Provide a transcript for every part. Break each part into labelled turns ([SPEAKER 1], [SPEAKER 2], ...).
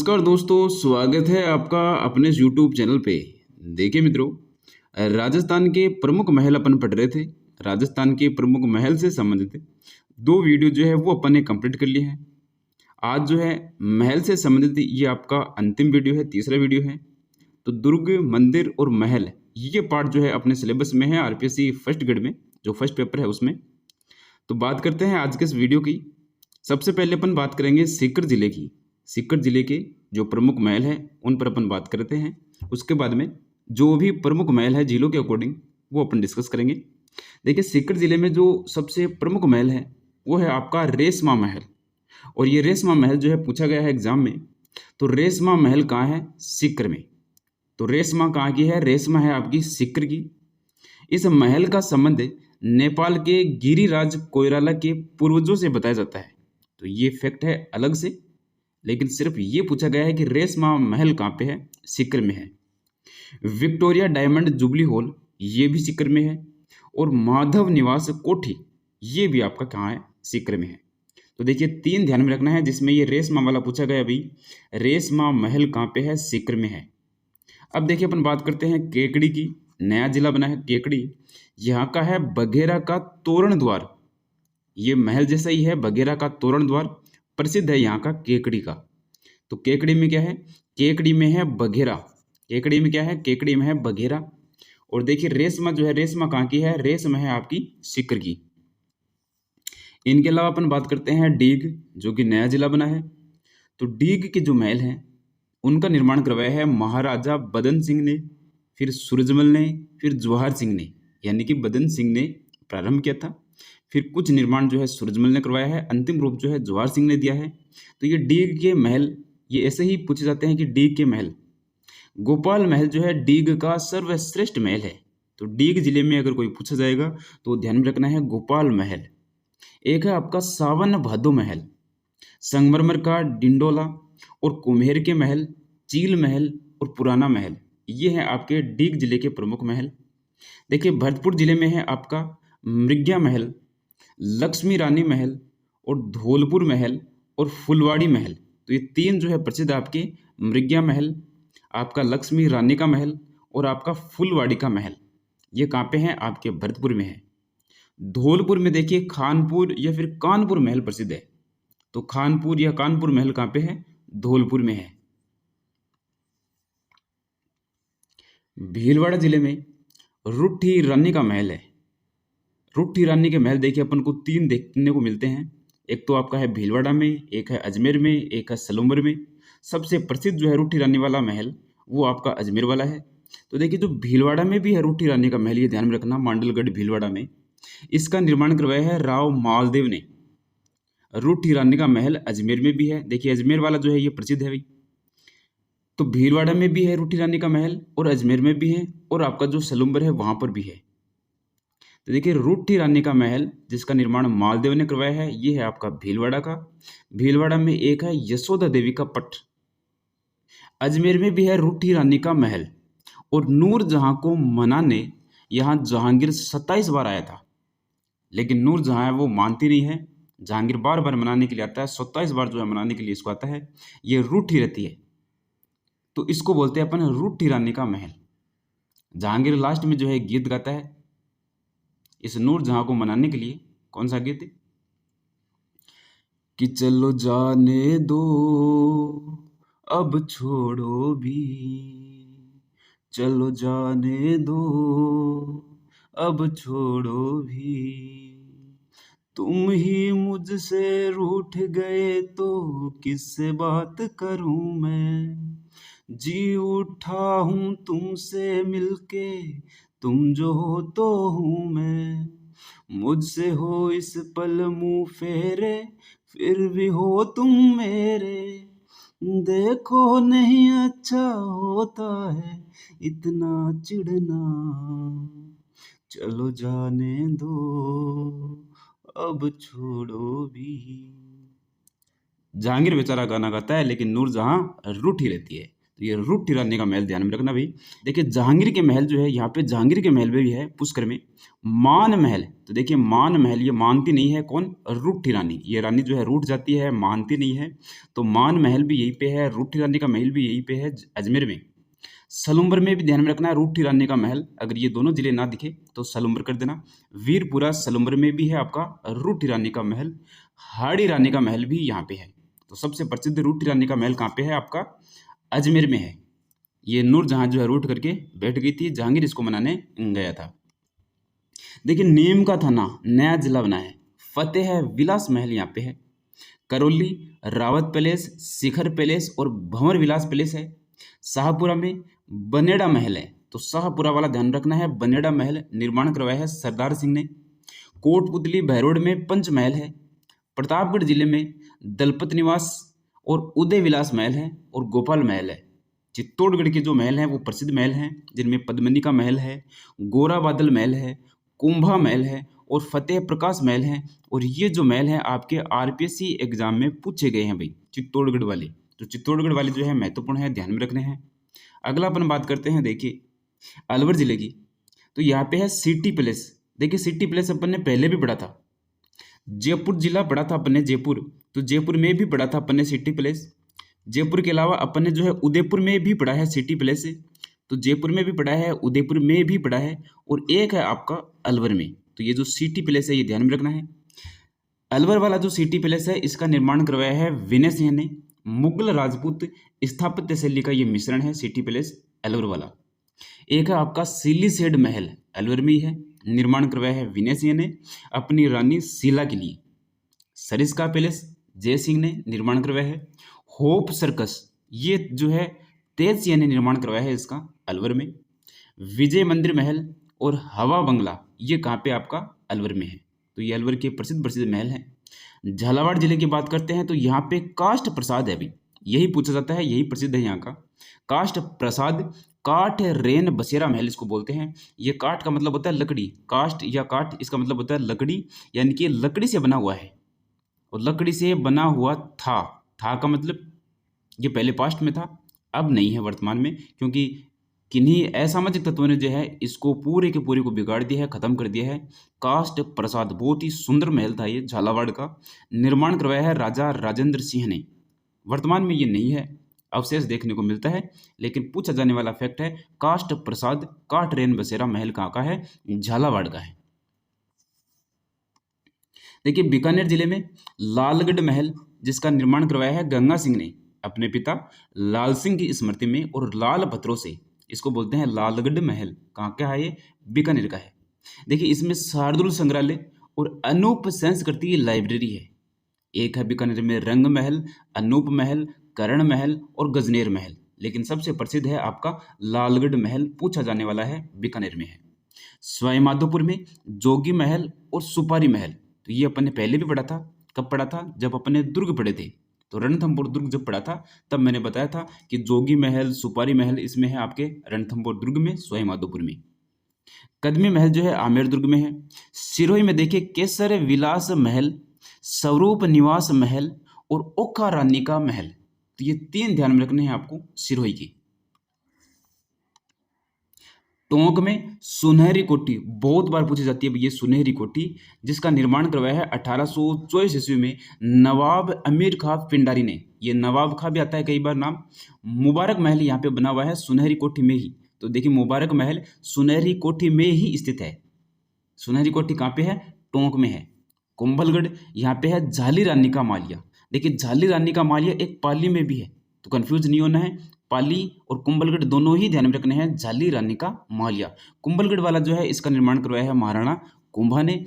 [SPEAKER 1] नमस्कार दोस्तों, स्वागत है आपका अपने यूट्यूब चैनल पे। देखिए मित्रों, राजस्थान के प्रमुख महल अपन पढ़ रहे थे। राजस्थान के प्रमुख महल से संबंधित दो वीडियो जो है वो अपन ने कंप्लीट कर लिए हैं। आज जो है महल से संबंधित ये आपका अंतिम वीडियो है, तीसरा वीडियो है। तो दुर्ग, मंदिर और महल ये पार्ट जो है अपने सिलेबस में है आरपीएससी फर्स्ट ग्रेड में, जो फर्स्ट पेपर है उसमें। तो बात करते हैं आज के इस वीडियो की। सबसे पहले अपन बात करेंगे सीकर जिले की। सीकर जिले के जो प्रमुख महल हैं उन पर अपन बात करते हैं। उसके बाद में जो भी प्रमुख महल है जिलों के अकॉर्डिंग वो अपन डिस्कस करेंगे। देखिए, सीकर जिले में जो सबसे प्रमुख महल है वो है आपका रेशमा महल। और ये रेशमा महल जो है पूछा गया है एग्जाम में। तो रेशमा महल कहाँ है? सीकर में। तो रेशमा कहाँ की है? रेशमा है आपकी सीकर की। इस महल का संबंध नेपाल के गिरिराज कोइराला के पूर्वजों से बताया जाता है। तो ये फैक्ट है अलग से, लेकिन सिर्फ ये पूछा गया है कि रेशमा महल कहाँ पे है? सीकर में है। विक्टोरिया डायमंड जुबली हॉल ये भी सीकर में है। और माधव निवास कोठी ये भी आपका कहाँ है? सीकर में है। तो देखिए, तीन ध्यान में रखना है जिसमें ये रेशमा वाला पूछा गया। अभी रेशमा महल कहाँ पे है? सीकर में है। अब देखिए, अपन बात करते हैं केकड़ी की। नया जिला बना है केकड़ी। यहाँ का है बघेरा का तोरण द्वार। ये महल जैसा ही है, बघेरा का तोरण द्वार प्रसिद्ध है यहाँ का केकड़ी का। तो केकड़ी में क्या है? केकड़ी में है बघेरा। केकड़ी में क्या है? केकड़ी में है बघेरा। और देखिए, रेशमा जो है, रेशमा कहाँ की है? रेशमा है आपकी सीकर की। इनके अलावा अपन बात करते हैं डीग, जो कि नया जिला बना है। तो डीग के जो महल हैं उनका निर्माण करवाया है महाराजा बदन सिंह ने, फिर सूरजमल ने, फिर जवाहर सिंह ने। यानी कि बदन सिंह ने प्रारंभ किया था, फिर कुछ निर्माण जो है सूरजमल ने करवाया है, अंतिम रूप जो है जवाहर सिंह ने दिया है। तो ये डीग के महल ये ऐसे ही पूछे जाते हैं कि डीग के महल। गोपाल महल जो है डीग का सर्वश्रेष्ठ महल है। तो डीग जिले में अगर कोई पूछा जाएगा तो ध्यान में रखना है गोपाल महल। एक है आपका सावन भादो महल, संगमरमर का डिंडोला और कुम्हेर के महल, चील महल और पुराना महल, ये हैं आपके डीग जिले के प्रमुख महल। देखिए, भरतपुर जिले में है आपका मृग्या महल, लक्ष्मी रानी महल और धौलपुर महल और फुलवाड़ी महल। तो ये तीन जो है प्रसिद्ध आपके मृग्या महल, आपका लक्ष्मी रानी का महल और आपका फुलवाड़ी का महल, ये कहाँ पे हैं? आपके भरतपुर में है। धौलपुर में देखिए खानपुर या फिर कानपुर महल प्रसिद्ध है। तो खानपुर या कानपुर महल कहाँ पे है? धौलपुर में है। भीलवाड़ा जिले में रुट्ठी रानी का महल है। रुट्ठी रानी के महल देखिए अपन को तीन देखने को मिलते हैं। एक तो आपका है भीलवाड़ा में, एक है अजमेर में, एक है सलूम्बर में। सबसे प्रसिद्ध जो है रुट्ठी रानी वाला महल वो आपका अजमेर वाला है। तो देखिए, जो भीलवाड़ा में भी है रुट्ठी रानी का महल, ये ध्यान में रखना, मांडलगढ़ भीलवाड़ा में, इसका निर्माण करवाया है राव मालदेव ने। रुट्ठी रानी का महल अजमेर में भी है। देखिए, अजमेर वाला जो है ये प्रसिद्ध है भाई। तो भीलवाड़ा में भी है रुट्ठी रानी का महल और अजमेर में भी है, और आपका जो सलूम्बर है वहां पर भी है। तो देखिए, रुट्ठी रानी का महल जिसका निर्माण मालदेव ने करवाया है ये है आपका भीलवाड़ा का। भीलवाड़ा में एक है यशोदा देवी का पट। अजमेर में भी है रुट्ठी रानी का महल। और नूरजहां को मनाने यहाँ जहांगीर 27 बार आया था, लेकिन नूरजहां है वो मानती नहीं है। जहांगीर बार बार मनाने के लिए आता है, 27 बार जो है मनाने के लिए इसको आता है, ये रूठी रहती है। तो इसको बोलते हैं अपन रुट्ठी रानी का महल। जहांगीर लास्ट में जो है गीत गाता है इस नूरजहां को मनाने के लिए। कौन सा गीत? कि चलो जाने दो अब छोड़ो भी, चलो जाने दो अब छोड़ो भी, तुम ही मुझसे रूठ गए तो किससे बात करूं मैं, जी उठा हूं तुमसे मिलके, तुम जो हो तो हूं मैं, मुझसे हो इस पल मुंह फेरे, फिर भी हो तुम मेरे, देखो नहीं अच्छा होता है इतना चिढ़ना, चलो जाने दो अब छोड़ो भी। जहांगीर बेचारा गाना गाता है लेकिन नूरजहां रूठी रहती है। तो ये रुट रानी का महल ध्यान में रखना भाई। देखिए जहांगीर के महल जो है, यहाँ पे जहांगीर के महल में भी है पुष्कर में। मान महल, तो देखिए मान महल ये मानती नहीं है कौन, रुट रानी। ये रानी जो है रूठ जाती है, मानती नहीं है, तो मान महल भी यहीं पे है, रुट रानी का महल भी यहीं पे है अजमेर में। सलूम्बर में भी ध्यान में रखना है रूट रानी का महल, अगर ये दोनों जिले ना दिखे तो सलूम्बर कर देना। वीरपुरा सलूम्बर में भी है आपका रूट रानी का महल। हाड़ी रानी का महल भी यहाँ पे है। तो सबसे प्रसिद्ध रूट रानी का महल कहाँ पे है आपका, अजमेर में है। ये नूरजहां जो है रूट करके बैठ गई थी, जहांगीर इसको मनाने गया था। देखिए नीम का थाना नया जिला बना है। फतेह विलास महल यहाँ पे है। करौली रावत पैलेस, शिखर पैलेस और भंवर विलास पैलेस है। शाहपुरा में बनेड़ा महल है, तो शाहपुरा वाला ध्यान रखना है, बनेड़ा महल निर्माण करवाया है सरदार सिंह ने। कोटपुतली भैरोड में पंचमहल है। प्रतापगढ़ जिले में दलपत निवास और उदय विलास महल है और गोपाल महल है। चित्तौड़गढ़ के जो महल हैं वो प्रसिद्ध महल हैं, जिनमें पद्मिनी का महल है, गोरा बादल महल है, कुंभा महल है और फतेह प्रकाश महल है। और ये जो महल हैं आपके आरपीएससी एग्जाम में पूछे गए हैं भाई, चित्तौड़गढ़ वाले। तो चित्तौड़गढ़ वाले जो है महत्वपूर्ण है, ध्यान में रखने हैं। अगला अपन बात करते हैं देखिए अलवर जिले की, तो यहाँ पे है सिटी पैलेस। देखिए सिटी पैलेस अपन ने पहले भी पढ़ा था, जयपुर जिला पढ़ा था अपन ने जयपुर, तो जयपुर में भी पढ़ा था अपन ने सिटी पैलेस। जयपुर के अलावा अपन ने जो है उदयपुर में भी पढ़ा है सिटी पैलेस, तो जयपुर में भी पढ़ा है, उदयपुर में भी पढ़ा है, और एक है आपका अलवर में। तो ये जो सिटी पैलेस है ये ध्यान में रखना है। अलवर वाला जो सिटी पैलेस है इसका निर्माण करवाया है विनय सिंह ने। मुगल राजपूत स्थापत्य शैली का ये मिश्रण है सिटी पैलेस अलवर वाला। एक है आपका सिलीसेड महल, अलवर में ही है, निर्माण करवाया है विनय सिंह ने अपनी रानी शीला के लिए। सरिस्का पैलेस जय सिंह ने निर्माण करवाया है। होप सर्कस ये जो है तेज सिंह ने निर्माण करवाया है इसका अलवर में। विजय मंदिर महल और हवा बंगला ये कहाँ पे आपका अलवर में है। तो ये अलवर के प्रसिद्ध प्रसिद्ध महल हैं। झालावाड़ जिले की बात करते हैं तो यहाँ पे काष्ठ प्रसाद है, अभी यही पूछा जाता है, यही प्रसिद्ध है यहाँ का काष्ठ प्रसाद। काठ रेन बसेरा महल इसको बोलते हैं। ये काठ का मतलब होता है लकड़ी, काष्ठ या काठ इसका मतलब होता है लकड़ी, यानी कि लकड़ी से बना हुआ है और लकड़ी से बना हुआ था। का मतलब ये पहले पास्ट में था, अब नहीं है वर्तमान में, क्योंकि किन्हीं असामाजिक तत्वों ने जो है इसको पूरे के पूरे को बिगाड़ दिया है, खत्म कर दिया है। काष्ठ प्रसाद बहुत ही सुंदर महल था ये झालावाड़ का, निर्माण करवाया है राजा राजेंद्र सिंह ने। वर्तमान में ये नहीं है, अवशेष देखने को मिलता है, लेकिन पूछा जाने वाला फैक्ट है काष्ठ प्रसाद काठ रेन बसेरा महल कहाँ का है, झालावाड़ का है। देखिए बीकानेर जिले में लालगढ़ महल जिसका निर्माण करवाया है गंगा सिंह ने अपने पिता लाल सिंह की स्मृति में, और लाल पत्थरों से इसको बोलते हैं लालगढ़ महल। कहाँ का है ये, बीकानेर का है। देखिए इसमें शार्दुल संग्रहालय और अनूप संस्कृति लाइब्रेरी है। एक है बीकानेर में रंग महल, अनूप महल, करण महल और गजनेर महल, लेकिन सबसे प्रसिद्ध है आपका लालगढ़ महल, पूछा जाने वाला है, बीकानेर में है। सवाईमाधोपुर में जोगी महल और सुपारी महल, तो ये अपन ने पहले भी पढ़ा था। कब पढ़ा था, जब अपन ने दुर्ग पढ़े थे, तो रणथंभौर दुर्ग जब पढ़ा था तब मैंने बताया था कि जोगी महल सुपारी महल इसमें है आपके रणथंभौर दुर्ग में, सवाईमाधोपुर में। कदमी महल जो है आमेर दुर्ग में है। सिरोही में देखिए केसर विलास महल, स्वरूप निवास महल और ओखा रानी का महल, तो ये तीन ध्यान में रखने हैं आपको सिरोही की। टोंक में सुनहरी कोठी बहुत बार पूछी जाती है, ये सुनहरी कोठी जिसका निर्माण करवाया है 1824 ईस्वी में नवाब अमीर खां पिंडारी ने। ये नवाब खां भी आता है कई बार नाम। मुबारक महल यहाँ पे बना हुआ है सुनहरी कोठी में ही, तो देखिए मुबारक महल सुनहरी कोठी में ही स्थित है। सुनहरी कोठी कहाँ पे है, टोंक में है। कुंभलगढ़ यहाँ पे है झाली रानी का मालिया। देखिए झाली रानी का मालिया एक पाली में भी है, तो कंफ्यूज नहीं होना है, पाली और कुंभलगढ़ दोनों ही ध्यान में रखने हैं। झाली रानी का मालिया, कुंभलगढ़ वाला जो है इसका निर्माण करवाया है महाराणा कुंभा ने।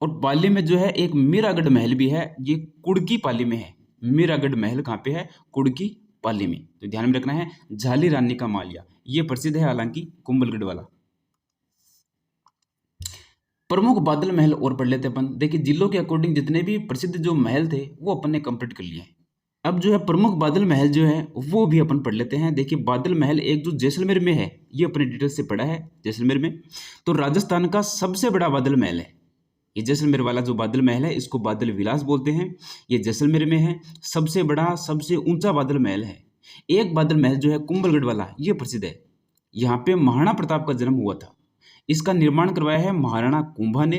[SPEAKER 1] और पाली में जो है एक मीरागढ़ महल भी है, ये कुड़की पाली में है। मीरागढ़ महल कहाँ पे है, कुड़की पाली में, तो ध्यान में रखना है झाली रानी का मालिया, ये प्रसिद्ध है हालांकि कुंभलगढ़ वाला। प्रमुख बादल महल और पढ़ लेते अपन। देखिए जिलों के अकॉर्डिंग जितने भी प्रसिद्ध जो महल थे वो अपन ने कंप्लीट कर लिए हैं। अब जो है प्रमुख बादल महल जो है वो भी अपन पढ़ लेते हैं। देखिए बादल महल एक जो जैसलमेर में है, ये अपने डिटेल से पढ़ा है जैसलमेर में, तो राजस्थान का सबसे बड़ा बादल महल है ये। जैसलमेर वाला जो बादल महल है इसको बादल विलास बोलते हैं, ये जैसलमेर में है। सबसे बड़ा सबसे ऊंचा बादल महल है एक बादल महल जो है कुंभलगढ़ वाला ये प्रसिद्ध है। यहाँ पे महाराणा प्रताप का जन्म हुआ था। इसका निर्माण करवाया है महाराणा कुंभा ने,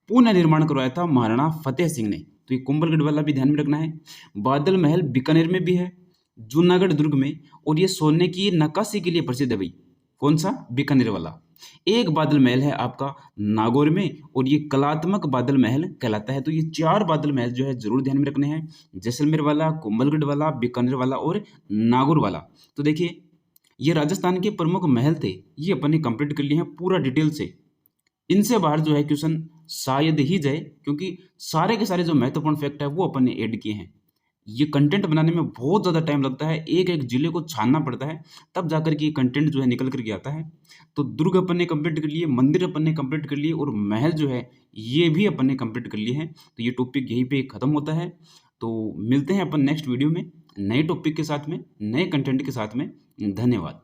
[SPEAKER 1] पुनः निर्माण करवाया था महाराणा फतेह सिंह ने। तो ये कुंभलगढ़ वाला भी ध्यान में रखना है। बादल महल बीकानेर में भी है, जूनागढ़ दुर्ग में, और ये सोने की नक्काशी के लिए प्रसिद्ध है भाई। कौन सा? बीकानेर वाला। एक बादल महल है आपका नागौर में, और ये कलात्मक बादल महल कहलाता है। तो ये 4 बादल महल जो है जरूर ध्यान में रखने हैं, जैसलमेर वाला, कुंभलगढ़ वाला, बीकानेर वाला और नागौर वाला। तो देखिए ये राजस्थान के प्रमुख महल थे, ये अपन ने कंप्लीट कर लिए हैं पूरा डिटेल से। इनसे बाहर जो है क्वेश्चन शायद ही जाए, क्योंकि सारे के सारे जो महत्वपूर्ण फैक्ट है वो अपन ने ऐड किए हैं। ये कंटेंट बनाने में बहुत ज़्यादा टाइम लगता है, एक एक जिले को छानना पड़ता है, तब जाकर के ये कंटेंट जो है निकल करके आता है। तो दुर्ग अपन ने कंप्लीट कर लिए, मंदिर अपन ने कंप्लीट कर लिए, और महल जो है ये भी अपन ने कंप्लीट कर लिए हैं। तो ये टॉपिक यहीं पे ख़त्म होता है। तो मिलते हैं अपन नेक्स्ट वीडियो में नए टॉपिक के साथ में, नए कंटेंट के साथ में। धन्यवाद।